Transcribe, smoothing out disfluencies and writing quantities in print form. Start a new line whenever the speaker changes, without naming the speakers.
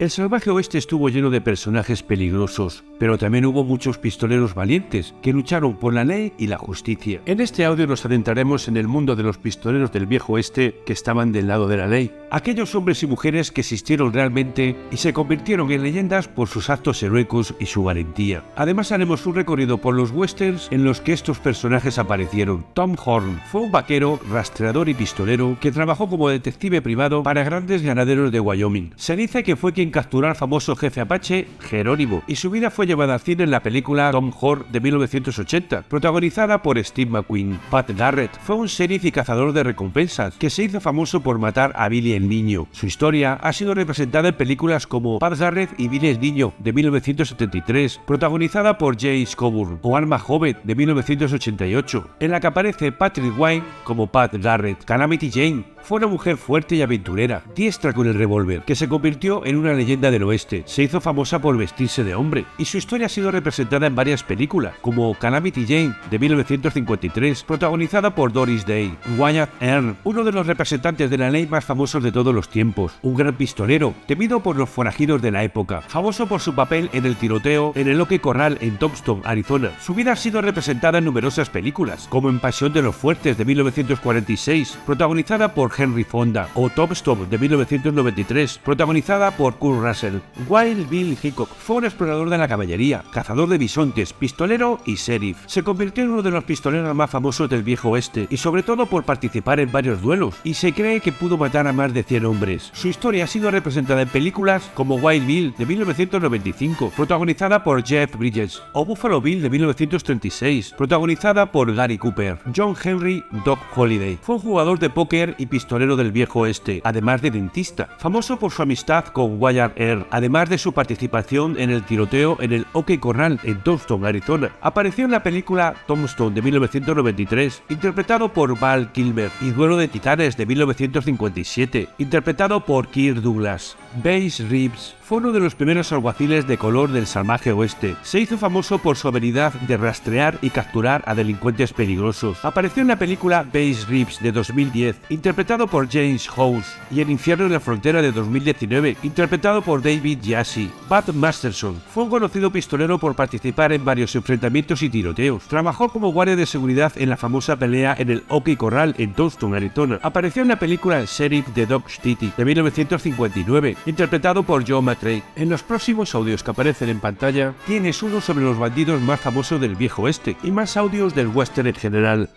El salvaje oeste estuvo lleno de personajes peligrosos, pero también hubo muchos pistoleros valientes que lucharon por la ley y la justicia. En este audio nos adentraremos en el mundo de los pistoleros del viejo oeste que estaban del lado de la ley, aquellos hombres y mujeres que existieron realmente y se convirtieron en leyendas por sus actos heroicos y su valentía. Además haremos un recorrido por los westerns en los que estos personajes aparecieron. Tom Horn fue un vaquero, rastreador y pistolero que trabajó como detective privado para grandes ganaderos de Wyoming. Se dice que fue quien capturó al famoso jefe apache Jerónimo, y su vida fue llevada al cine en la película Tom Horn de 1980, protagonizada por Steve McQueen. Pat Garrett fue un sheriff y cazador de recompensas que se hizo famoso por matar a Billy el Niño. Su historia ha sido representada en películas como Pat Garrett y Billy el Niño de 1973, protagonizada por James Coburn, o Alma Joven de 1988, en la que aparece Patrick Wayne como Pat Garrett. Calamity Jane fue una mujer fuerte y aventurera, diestra con el revólver, que se convirtió en una leyenda del oeste. Se hizo famosa por vestirse de hombre, y su historia ha sido representada en varias películas, como Calamity Jane de 1953, protagonizada por Doris Day. Wyatt Earp, uno de los representantes de la ley más famosos de todos los tiempos, un gran pistolero, temido por los forajidos de la época, famoso por su papel en el tiroteo en el OK Corral en Tombstone, Arizona. Su vida ha sido representada en numerosas películas, como en Pasión de los Fuertes de 1946, protagonizada por Henry Fonda, o Tombstone de 1993, protagonizada por Kurt Russell. Wild Bill Hickok fue un explorador de la caballería, cazador de bisontes, pistolero y sheriff. Se convirtió en uno de los pistoleros más famosos del viejo oeste, y sobre todo por participar en varios duelos, y se cree que pudo matar a más de 100 hombres. Su historia ha sido representada en películas como Wild Bill de 1995, protagonizada por Jeff Bridges, o Buffalo Bill de 1936, protagonizada por Gary Cooper. John Henry Doc Holliday fue un jugador de póker y pistolero del viejo oeste, además de dentista, famoso por su amistad con Wyatt Earp, además de su participación en el tiroteo en el OK Corral en Tombstone, Arizona. Apareció en la película Tombstone de 1993, interpretado por Val Kilmer, y Duelo de Titanes de 1957, interpretado por Kirk Douglas. Bass Reeves fue uno de los primeros alguaciles de color del salvaje oeste. Se hizo famoso por su habilidad de rastrear y capturar a delincuentes peligrosos. Apareció en la película Bass Reeves de 2010, interpretado por James House, y El infierno en la frontera de 2019, interpretado por David Jassy. Pat Masterson fue un conocido pistolero por participar en varios enfrentamientos y tiroteos. Trabajó como guardia de seguridad en la famosa pelea en el OK Corral en Tombstone, Arizona. Apareció en la película El sheriff de Dodge City de 1959, interpretado por Joe McCrea. En los próximos audios que aparecen en pantalla tienes uno sobre los bandidos más famosos del viejo oeste y más audios del western en general.